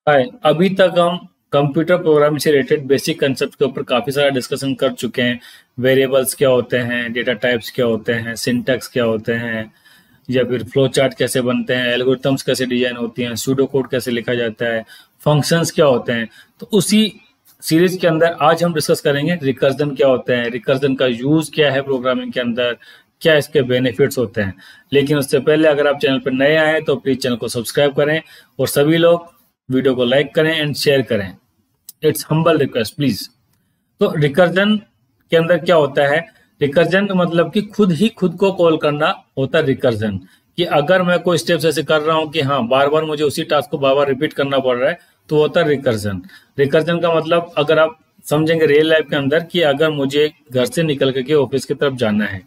हाय, अभी तक हम कंप्यूटर प्रोग्रामिंग से रिलेटेड बेसिक कंसेप्ट के ऊपर काफ़ी सारा डिस्कशन कर चुके हैं। वेरिएबल्स क्या होते हैं, डेटा टाइप्स क्या होते हैं, सिंटैक्स क्या होते हैं, या फिर फ्लो चार्ट कैसे बनते हैं, एल्गोरिथम्स कैसे डिजाइन होती हैं, सूडो कोड कैसे लिखा जाता है, फंक्शंस क्या होते हैं। तो उसी सीरीज के अंदर आज हम डिस्कस करेंगे रिकर्जन क्या होता है, रिकर्जन का यूज क्या है प्रोग्रामिंग के अंदर, क्या इसके बेनिफिट्स होते हैं। लेकिन उससे पहले अगर आप चैनल पर नए आए तो प्लीज चैनल को सब्सक्राइब करें और सभी लोग वीडियो को लाइक करें एंड शेयर करें। It's humble request please. तो रिकर्जन के अंदर क्या होता है, रिकर्जन का मतलब कि खुद ही खुद को कॉल करना होता है रिकर्जन। कि अगर मैं कोई स्टेप्स ऐसे कर रहा हूं कि हाँ बार बार मुझे उसी टास्क को बार बार रिपीट करना पड़ रहा है, तो होता है रिकर्जन। रिकर्जन का मतलब अगर आप समझेंगे रियल लाइफ के अंदर कि अगर मुझे घर से निकल के ऑफिस की तरफ जाना है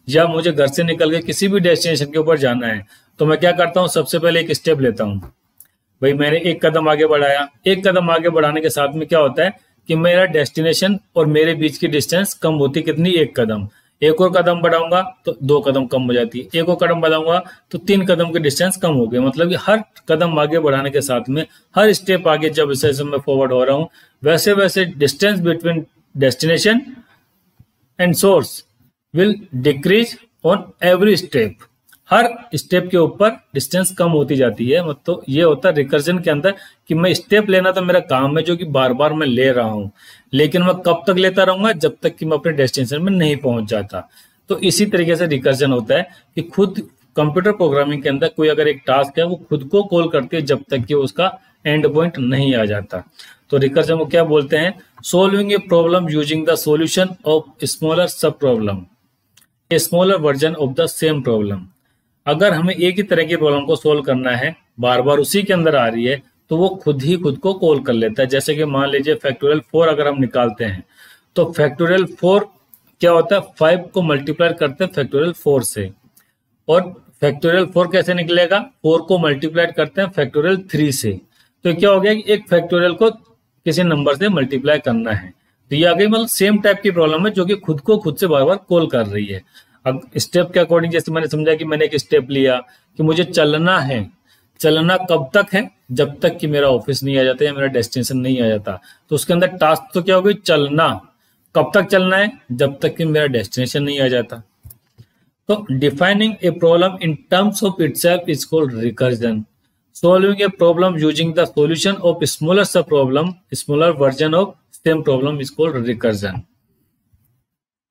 या मुझे घर से निकल के किसी भी डेस्टिनेशन के ऊपर जाना है, तो मैं क्या करता हूँ, सबसे पहले एक स्टेप लेता हूँ। भाई मैंने एक कदम आगे बढ़ाया, एक कदम आगे बढ़ाने के साथ में क्या होता है कि मेरा डेस्टिनेशन और मेरे बीच की डिस्टेंस कम होती कितनी, एक कदम। एक और कदम बढ़ाऊंगा तो दो कदम कम हो जाती है, एक और कदम बढ़ाऊंगा तो तीन कदम की डिस्टेंस कम हो गई। मतलब कि हर कदम आगे बढ़ाने के साथ में, हर स्टेप आगे जब जैसे मैं फॉरवर्ड हो रहा हूँ, वैसे वैसे distance between destination and source will decrease on every step. Her step के ऊपर डिस्टेंस कम होती जाती है। मतलब ये होता है रिकर्जन के अंदर कि मैं स्टेप लेना तो मेरा काम है जो कि बार बार मैं ले रहा हूं, लेकिन मैं कब तक लेता रहूंगा, जब तक कि मैं अपने डेस्टिनेशन में नहीं पहुंच जाता। तो इसी तरीके से रिकर्जन होता है कि खुद कंप्यूटर प्रोग्रामिंग के अंदर कोई अगर एक टास्क है वो खुद को कॉल करती है जब तक कि उसका एंड पॉइंट नहीं आ जाता। तो रिकर्जन को क्या बोलते हैं, solving a problem using the solution of smaller sub problem, a smaller version of the same problem. अगर हमें एक ही तरह की प्रॉब्लम को सोल्व करना है, बार बार उसी के अंदर आ रही है, तो वो खुद ही खुद को कॉल कर लेता है। जैसे कि मान लीजिए फैक्टोरियल 4 अगर हम निकालते हैं, तो फैक्टोरियल 4 क्या होता है, 5 को मल्टीप्लाई करते हैं फैक्टोरियल 4 से, और फैक्टोरियल 4 कैसे निकलेगा, 4 को मल्टीप्लाई करते हैं फैक्टोरियल 3 से। तो क्या हो गया कि एक फैक्टोरियल को किसी नंबर से मल्टीप्लाई करना है। तो ये आ गई मतलब सेम टाइप की प्रॉब्लम है जो कि खुद को खुद से बार बार कॉल कर रही है। अब स्टेप के अकॉर्डिंग जैसे मैंने समझा कि मैंने एक स्टेप लिया कि मुझे चलना है, चलना कब तक है, जब तक कि मेरा ऑफिस नहीं आ जाता या मेरा डेस्टिनेशन नहीं आ जाता। तो उसके अंदर टास्क तो क्या हो गई, चलना। कब तक चलना है, जब तक कि मेरा डेस्टिनेशन नहीं आ जाता। तो defining a problem in terms of itself is called recursion. Solving a problem using the solution of smaller sub problem, smaller version of same problem is called recursion.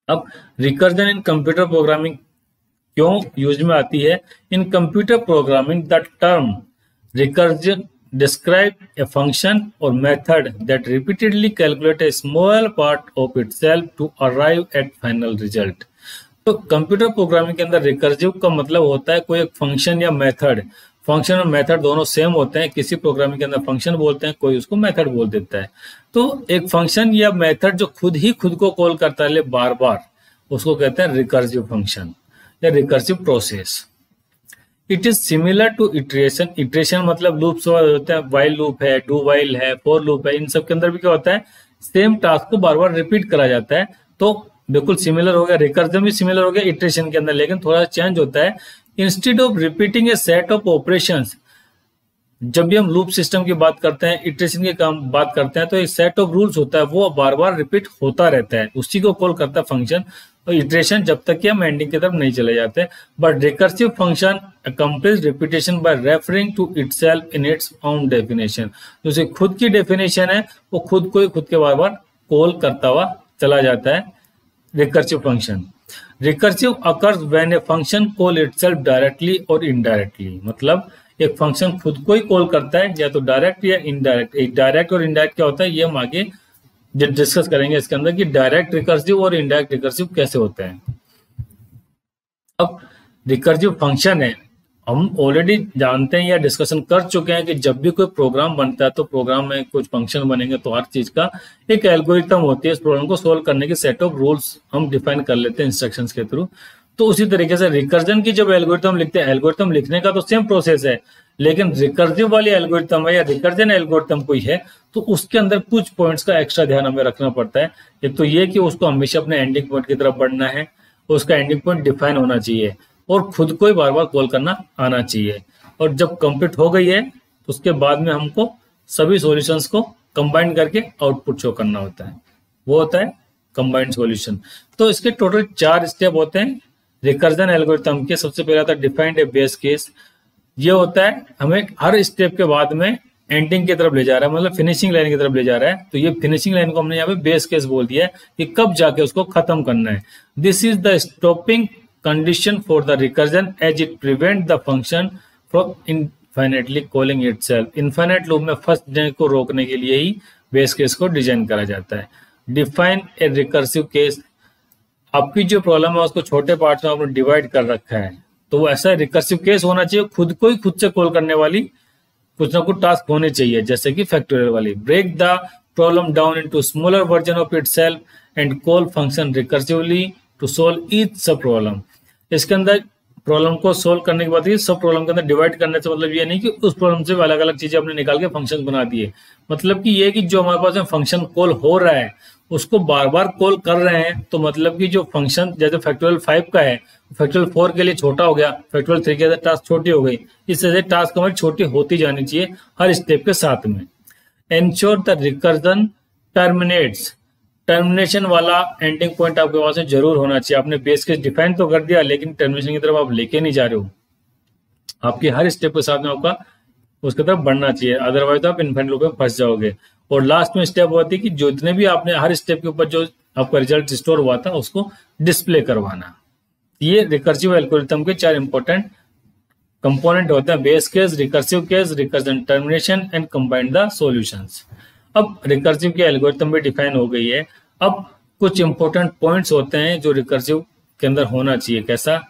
अब रिकर्जन इन कंप्यूटर प्रोग्रामिंग क्यों use में आती है, in computer programming the term recursion describe a function और method that repeatedly calculate a small part of itself to arrive at final result. तो computer programming के अंदर recursive का मतलब होता है कोई एक फंक्शन या मेथड। फंक्शन और मेथड दोनों सेम होते हैं, किसी प्रोग्रामिंग के अंदर फंक्शन बोलते हैं, कोई उसको मेथड बोल देता है। तो एक फंक्शन या मेथड जो खुद ही खुद को कॉल करता है बार बार, उसको कहते हैं रिकर्सिव फंक्शन या recursive process. It is similar to iteration. Iteration मतलब लूप्स होते हैं, वाइल लूप है, डू वाइल है, फॉर लूप है। इन सब के अंदर भी क्या होता है, सेम टास्क को बार बार रिपीट करा जाता है। तो बिल्कुल सिमिलर हो गया, रिकर्जन भी सिमिलर हो गया इटरेशन के अंदर, लेकिन थोड़ा चेंज होता है। Instead of repeating A set of operations, जब भी हम लूप सिस्टम की बात करते हैं, इटरेशन की काम बात करते हैं, तो एक सेट ऑफ रूल्स होता है, वो बार बार रिपीट होता रहता है, उसी को कॉल करता है फंक्शन। और इटरेशन जब तक कि हम एंडिंग की तरफ नहीं चले जाते। But recursive function accomplish repetition by referring to itself in its own definition. जो खुद की डेफिनेशन है वो खुद को ही खुद के बार बार कॉल करता हुआ चला जाता है recursive function. Recursive occurs when a function call itself directly और इनडायरेक्टली। मतलब एक फंक्शन खुद को ही कॉल करता है, या तो डायरेक्ट या इनडायरेक्ट। एक डायरेक्ट और इनडायरेक्ट क्या होता है ये हम आगे डिस्कस करेंगे इसके अंदर कि डायरेक्ट रिकर्सिव और इनडायरेक्ट रिकर्सिव कैसे होते हैं। अब रिकर्सिव फंक्शन है, हम ऑलरेडी जानते हैं या डिस्कशन कर चुके हैं कि जब भी कोई प्रोग्राम बनता है तो प्रोग्राम में कुछ फंक्शन बनेंगे, तो हर चीज का एक एल्गोरिथम होती है। इस प्रॉब्लम को सोल्व करने की सेट ऑफ रूल्स हम डिफाइन कर लेते हैं इंस्ट्रक्शंस के थ्रू। तो उसी तरीके से रिकर्जन की जब एल्गोरिथम लिखते हैं, एल्गोरिथम लिखने का तो सेम प्रोसेस है, लेकिन रिकर्सिव वाली एल्गोरिथम है या रिकर्जन एल्गोरिथम कोई है, तो उसके अंदर कुछ पॉइंट्स का एक्स्ट्रा ध्यान हमें रखना पड़ता है। एक तो ये कि उसको हमेशा अपने एंडिंग पॉइंट की तरफ बढ़ना है, उसका एंडिंग पॉइंट डिफाइन होना चाहिए, और खुद को ही बार बार कॉल करना आना चाहिए। और जब कंप्लीट हो गई है तो उसके बाद में हमको सभी सॉल्यूशंस को कंबाइन करके आउटपुट शो करना होता है, वो होता है कंबाइंड सॉल्यूशन। तो इसके टोटल 4 स्टेप होते हैं रिकर्जन एल्गोरिथम के। सबसे पहला था डिफाइंड ए बेस केस। ये होता है हमें हर स्टेप के बाद में एंडिंग की तरफ ले जा रहा है, मतलब फिनिशिंग लाइन की तरफ ले जा रहा है। तो ये फिनिशिंग लाइन को हमने यहाँ पे बेस केस बोल दिया है कि कब जाके उसको खत्म करना है। This is the stopping condition for the recursion as it prevent the function from infinitely calling itself. Infinite loop में फंसने को रोकने के लिए ही बेस केस को डिजाइन करा जाता है। Define a recursive case. आपकी जो प्रॉब्लम है उसको छोटे पार्ट्स में आपने डिवाइड कर रखा है, तो वो ऐसा रिकर्सिव केस होना चाहिए, खुद को ही खुद से कॉल करने वाली कुछ ना कुछ टास्क होने चाहिए, जैसे कि फैक्टोरियल वाली। Break the problem down into smaller version of itself and call function recursively to solve each sub problem. इसके अंदर प्रॉब्लम को सोल्व करने के बाद ये सब प्रॉब्लम के अंदर डिवाइड करने से मतलब ये नहीं कि उस प्रॉब्लम से अलग अलग चीजें आपने निकाल के फंक्शन बना दिए। मतलब कि ये कि जो हमारे पास में फंक्शन कॉल हो रहा है उसको बार बार कॉल कर रहे हैं, तो मतलब कि जो फंक्शन जैसे फैक्टोरियल 5 का है फैक्टोरियल 4 के लिए छोटा हो गया, फैक्टोरियल 3 के टास्क छोटी हो गई। इस तरह से टास्क हमारी छोटी होती जानी चाहिए हर स्टेप के साथ में। Ensure the recursion terminates. Termination वाला एंडिंग पॉइंट आपके पास में जरूर होना चाहिए। आपने बेस केस डिफाइन तो कर दिया, लेकिन टर्मिनेशन की तरफ आप लेके नहीं जा रहे हो। आपकी हर स्टेप के साथ में आपका उसकी तरफ बढ़ना चाहिए, अदरवाइज आप इनफाइनाइट लूप में फंस जाओगे। और लास्ट में स्टेप होती है कि जितने भी आपने हर स्टेप के ऊपर जो आपका रिजल्ट स्टोर हुआ था उसको डिस्प्ले करवाना। ये रिकर्सिव एल्गोरिथम के 4 इंपॉर्टेंट कंपोनेंट होते हैं, base case, recursive case, recursion termination and combined the solutions. अब रिकर्सिव की एल्गोरिथम भी डिफाइन हो गई है। अब कुछ इंपॉर्टेंट पॉइंट्स होते हैं जो रिकर्सिव के अंदर होना चाहिए। कैसा?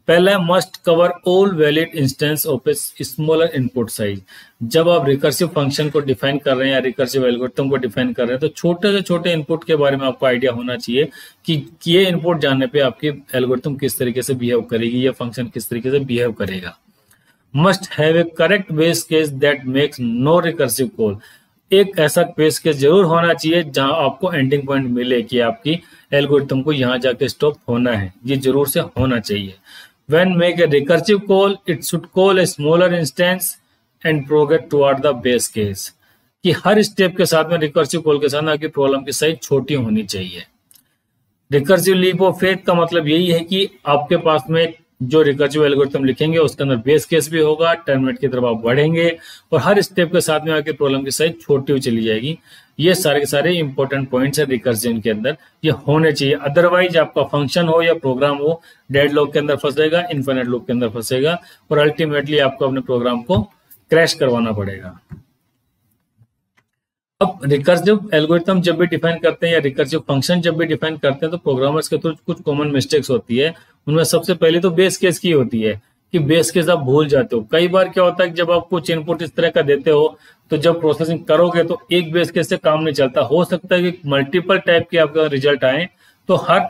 पहला must cover all valid instance of a smaller input size. जब आप रिकर्सिव फंक्शन को डिफाइन कर रहे हैं या रिकर्सिव एल्गोरिथम को डिफाइन कर रहे हैं तो छोटे से छोटे इनपुट के बारे में आपको आइडिया होना चाहिए कि ये इनपुट जानने पे आपकी एल्गोरिथम किस तरीके से बिहेव करेगी, ये फंक्शन किस तरीके से बिहेव करेगा। Must have a correct base case that makes no recursive call. एक ऐसा बेस केस जरूर होना चाहिए जहां आपको एंडिंग पॉइंट मिले कि आपकी एल्गोरिथम को यहां जाके स्टॉप होना है, ये जरूर से होना चाहिए। When make a recursive call, it should call a smaller instance and progress toward the base case। कि हर स्टेप के साथ में रिकर्सिव कॉल के साथ आपकी प्रॉब्लम की साइज छोटी होनी चाहिए। रिकर्सिव लीप ऑफ फेथ का मतलब यही है कि आपके पास में जो रिकर्सिव एल्गोरिथम लिखेंगे उसके अंदर बेस केस भी होगा, टर्मिनेट की तरफ आप बढ़ेंगे और हर स्टेप के साथ में आपकी प्रॉब्लम की साइज छोटी हुई चली जाएगी। ये सारे के सारे इंपॉर्टेंट पॉइंट्स है रिकर्जन के अंदर, ये होने चाहिए। अदरवाइज आपका फंक्शन हो या प्रोग्राम हो डेड लॉक के अंदर फंसेगा, इनफाइनाइट लूप के अंदर फंसेगा और अल्टीमेटली आपको अपने प्रोग्राम को क्रैश करवाना पड़ेगा। अब रिकर्सिव एल्गोरिथम जब भी डिफाइन करते हैं या रिकर्सिव फंक्शन जब भी डिफाइन करते हैं तो प्रोग्रामर्स के तो कुछ कॉमन मिस्टेक्स होती है। उनमें सबसे पहले तो बेस केस की होती है कि बेस केस आप भूल जाते हो। कई बार क्या होता है कि जब आप कुछ इनपुट इस तरह का देते हो तो जब प्रोसेसिंग करोगे तो एक बेस केस से काम नहीं चलता। हो सकता है कि मल्टीपल टाइप के आपका रिजल्ट आए, तो हर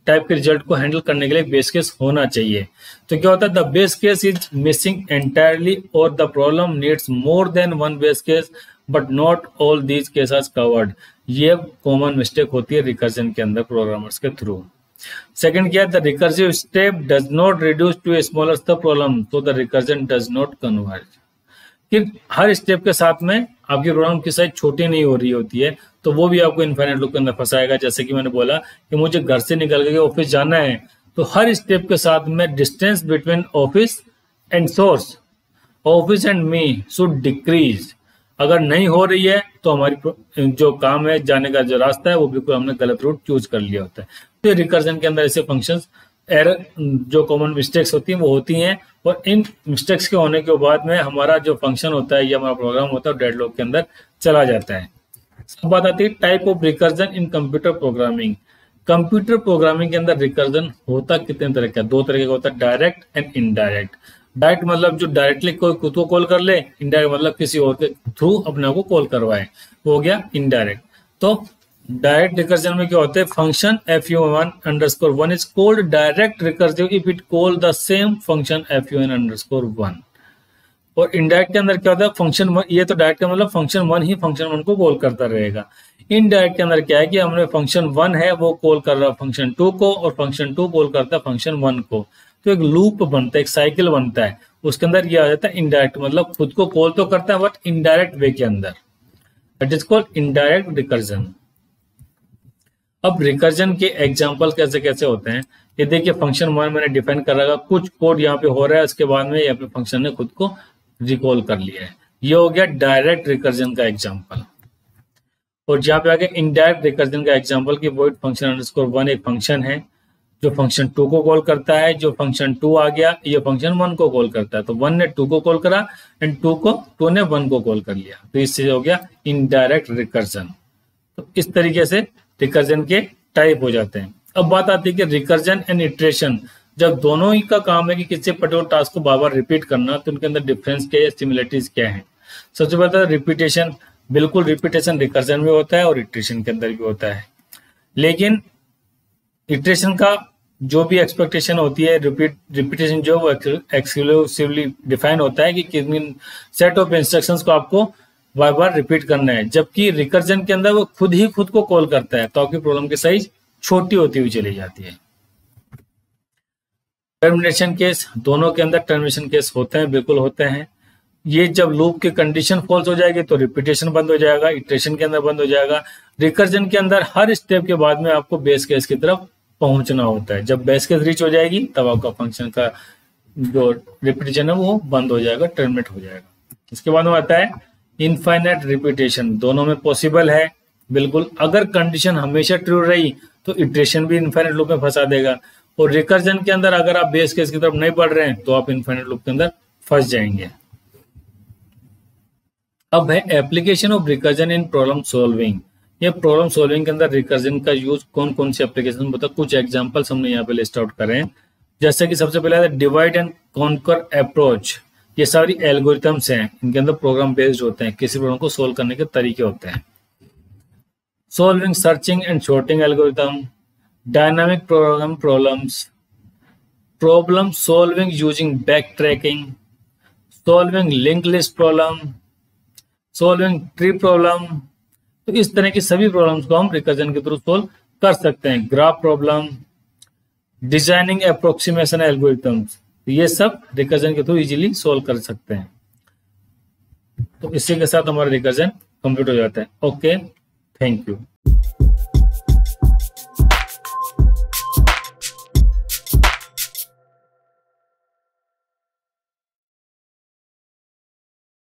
टाइप के रिजल्ट को हैंडल करने के लिए बेस केस होना चाहिए। तो क्या होता है, the base case is missing entirely और the problem needs more than one base case but not all these cases covered. ये कॉमन मिस्टेक होती है रिकर्जन के अंदर प्रोग्रामर्स के थ्रू। सेकंड क्या है, the recursive step does not reduce to a smaller sub problem तो the recursion does not converge. कि हर स्टेप के साथ में आपकी प्रोग्राम की साइज छोटी नहीं हो रही होती है, तो वो भी आपको इनफाइनाइट लूप के अंदर फंसाएगा। जैसे कि मैंने बोला कि मुझे घर से निकल के ऑफिस जाना है, तो हर स्टेप के साथ में distance between office and source, office and me should decrease. अगर नहीं हो रही है तो हमारी जो काम है, जाने का जो रास्ता है, वो बिल्कुल हमने गलत रूट चूज कर लिया होता है। तो रिकर्जन के अंदर ऐसे फंक्शंस एरर जो कॉमन मिस्टेक्स होती हैं वो होती हैं, और इन मिस्टेक्स के होने के बाद में हमारा जो फंक्शन होता है या हमारा प्रोग्राम होता है डेडलॉक के अंदर चला जाता है। सब बात आती है type of recursion in computer programming. Computer programming के अंदर रिकर्जन होता कितने तरह का? 2 तरह का होता है, डायरेक्ट एंड इनडायरेक्ट। डायरेक्ट मतलब जो डायरेक्टली कोई खुद को कॉल कर ले, इनडायरेक्ट मतलब किसी और के थ्रू अपने को कॉल करवाए, वो हो गया इनडायरेक्ट। तो डायरेक्ट रिकर्जन में क्या होता है, function fun_1 is called direct recursive if it call the same function fun_1। और इनडायरेक्ट के अंदर क्या होता है, फंक्शन 1, ये तो डायरेक्ट का मतलब फंक्शन 1 ही फंक्शन 1 को कॉल करता रहेगा। इनडायरेक्ट के अंदर क्या है कि हमने फंक्शन 1 है वो कॉल कर रहा है फंक्शन 2 को और फंक्शन 2 कॉल करता है फंक्शन 1 को। तो एक लूप बनता है, एक साइकिल बनता है। उसके अंदर ये आ जाता है इनडायरेक्ट, मतलब खुद को कॉल तो करता है बट इनडायरेक्ट वे के अंदर, that is called indirect recursion. अब रिकर्जन के एग्जांपल कैसे कैसे होते हैं, ये देखिए फंक्शन 1 मैंने डिफाइन कर रखा, कुछ कोड यहाँ पे हो रहा है, उसके बाद में यहाँ पे फंक्शन ने खुद को रिकॉल कर लिया है। ये हो गया डायरेक्ट रिकर्जन का एग्जांपल। और जहाँ पे आगे इनडायरेक्ट रिकर्जन का एग्जांपल की वॉइड फंक्शन अंडरस्कोर 1 एक फंक्शन है जो फंक्शन 2 को कॉल करता है, जो फंक्शन 2 आ गया ये फंक्शन 1 को कॉल करता है, तो 1 ने 2 को कॉल करा एंड 2 ने 1 को कॉल कर लिया, तो इससे हो गया इनडायरेक्ट रिकर्जन। तो इस तरीके से रिकर्जन के टाइप हो जाते हैं। अब बात आती है कि रिकर्जन एंड इटरेशन, जब दोनों ही का काम है कि किसी पर्टिकुलर टास्क को बार बार रिपीट करना, तो उनके अंदर डिफरेंस क्या है, सिमिलरिटीज क्या है। सबसे पहले रिपीटेशन, बिल्कुल रिपीटेशन रिकर्जन में होता है और इटरेशन के अंदर भी होता है, लेकिन इटरेशन का जो भी एक्सपेक्टेशन होती है, रिपीटेशन जो वो एक्सक्लूसिवली डिफाइन होता है कि कितनी सेट ऑफ इंस्ट्रक्शंस को आपको बार बार रिपीट करना है, जबकि रिकर्जन के अंदर वो खुद ही खुद को कॉल करता है, तो आपकी प्रॉब्लम की साइज छोटी होती हुई चली जाती है। टर्मिनेशन केस, दोनों के अंदर टर्मिनेशन केस होते हैं, बिल्कुल होते हैं। ये जब लूप की कंडीशन फॉल्स हो जाएगी तो रिपीटेशन बंद हो जाएगा, इटरेशन के अंदर बंद हो जाएगा। रिकर्जन के अंदर हर स्टेप के बाद में आपको बेस केस की तरफ पहुंचना होता है, जब बेस केस रीच हो जाएगी तब आपका फंक्शन का जो रिपीटेशन है वो बंद हो जाएगा, टर्मिनेट हो जाएगा। इसके बाद में आता है इनफाइनाइट रिपीटेशन, दोनों में पॉसिबल है बिल्कुल। अगर कंडीशन हमेशा ट्रू रही तो इटरेशन भी इनफाइनाइट लूप में फंसा देगा, और रिकर्जन के अंदर अगर आप बेस केस की तरफ नहीं बढ़ रहे हैं तो आप इनफाइनाइट लूप के अंदर फंस जाएंगे। अब है application of recursion in problem solving. ये प्रॉब्लम सॉल्विंग के अंदर रिकर्जन का यूज कौन कौन सी एप्लीकेशन बता, कुछ एग्जांपल्स हमने यहाँ पे लिस्ट आउट करे हैं। जैसे कि सबसे पहले डिवाइड एंड कॉन्कर अप्रोच, ये सारी एल्गोरिथम्स हैं, इनके अंदर प्रोग्राम बेस्ड होते हैं, किसी प्रॉब्लम को सोल्व करने के तरीके होते हैं। Solving searching and sorting algorithm, dynamic program problems, problem solving using backtracking, solving link list problem, solving tree problem. तो इस तरह की सभी प्रॉब्लम्स को हम रिकर्जन के थ्रू सोल्व कर सकते हैं। Graph problem, designing approximation algorithms, ये सब रिकर्जन के थ्रू इजीली सोल्व कर सकते हैं। तो इसी के साथ हमारा रिकर्जन कंप्लीट हो जाता है। Okay, thank you.